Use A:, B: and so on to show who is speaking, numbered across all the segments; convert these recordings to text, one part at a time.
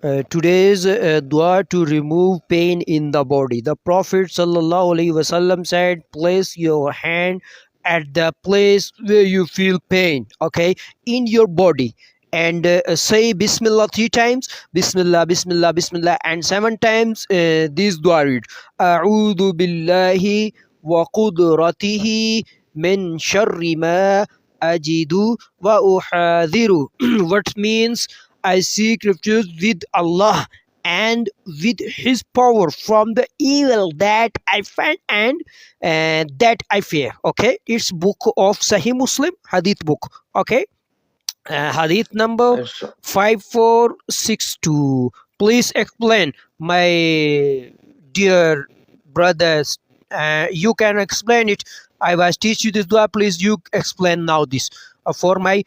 A: Today's dua to remove pain in the body. The Prophet sallallahu alaihi wasallam said, place your hand at the place where you feel pain, okay, in your body, and say Bismillah 3 times, Bismillah, Bismillah, Bismillah, and 7 times this dua read, A'udhu billahi wa qudratihi min sharri ma ajidu wa uhadhiru. What means, I seek refuge with Allah and with His power from the evil that I find and that I fear. Okay, it's book of Sahih Muslim, Hadith book. Okay, Hadith number 5462. Please explain, my dear brothers. You can explain it. I was teach you this dua. Please, you explain now this for my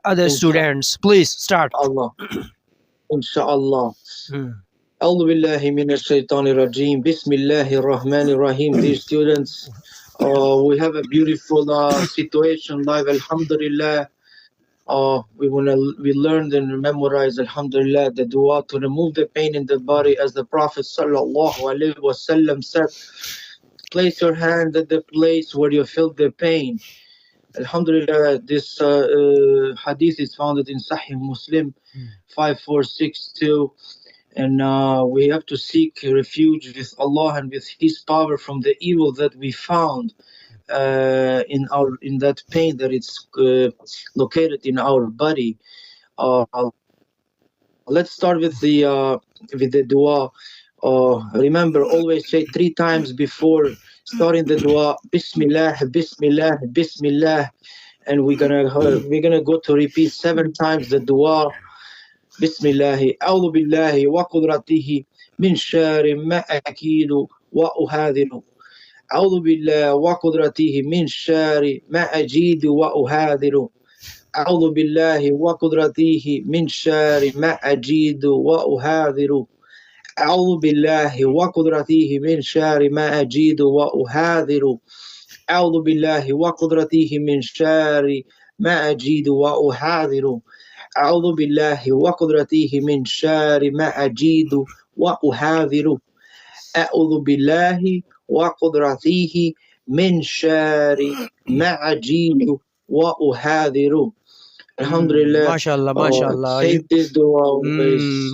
A: other students. Please start.
B: Allah. Inshallah. A'udhu billahi minash shaitanir rajim. Bismillahir rahmanir rahim. Dear students, we have a beautiful situation live. Alhamdulillah. We learned and memorized, alhamdulillah, the dua to remove the pain in the body, as the Prophet sallallahu alaihi wasallam said, place your hand at the place where you feel the pain. Alhamdulillah, this hadith is found in Sahih Muslim 5462, and we have to seek refuge with Allah and with His power from the evil that we found in that pain that it's located in our body. Let's start with the dua. Remember, always say 3 times before starting the dua, Bismillah, Bismillah, Bismillah, and we're gonna go to repeat 7 times the dua. Bismillahi, A'udhu billahi wa qudratihi min shari ma akidu wa uhadilu. أعوذ بالله وقدرته من شر ما أجيد وأهاذر. أعوذ بالله وقدرته من شر ما أجيد وأهاذر. أعوذ بالله وقدرته من شر ما أجيد وأهاذر. أعوذ بالله وقدرته من شر ما أجيد وأهاذر. أعوذ بالله وقدرته من شر ما أجيد وأهاذر. أعوذ بالله وقدرته من شر ما أجيد وأهاذر. Alhamdulillah.
A: MashaAllah, MashaAllah.
B: Say this dua.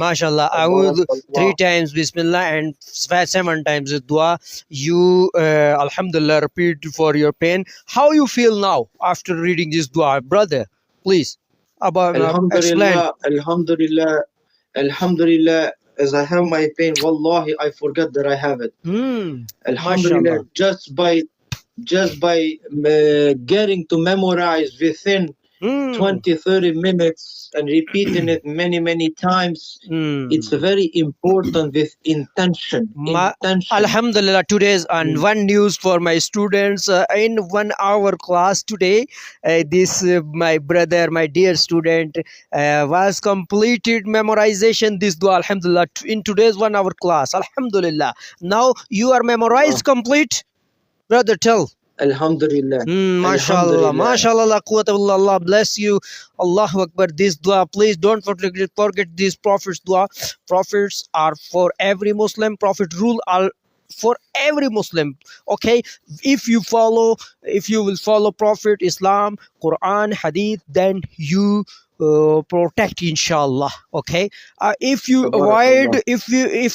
A: MashaAllah. A'udhu 3 times Bismillah and 7 times the dua. You, Alhamdulillah, repeat for your pain. How you feel now after reading this dua, brother? Please, about explain.
B: Alhamdulillah, Alhamdulillah. As I have my pain, wallahi, I forget that I have it. Alhamdulillah, just by getting to memorize within 20-30 minutes and repeating it many times, it's very important with intention.
A: Alhamdulillah, today's and one news for my students in 1 hour class today. This my brother, my dear student, was completed memorization this dua, alhamdulillah, in today's 1 hour class. Alhamdulillah. Now you are memorized complete, brother. Tell.
B: Alhamdulillah.
A: MashaAllah, MashaAllah, la quwwata illa Allah. Bless you. Allahu Akbar. This dua, please don't forget this Prophet's dua. Prophets are for every Muslim. Prophet rule are for every Muslim. Okay, if you will follow Prophet, Islam, Quran, Hadith, then you protect, inshallah. Okay, if you avoid, if we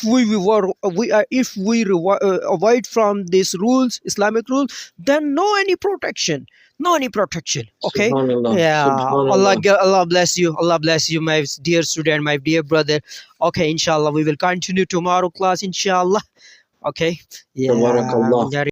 A: avoid from these rules, Islamic rules, then no any protection. Okay. Yeah. Allah bless you. Allah bless you, my dear student, my dear brother. Okay, inshallah, we will continue tomorrow class, inshallah. Okay. Yeah.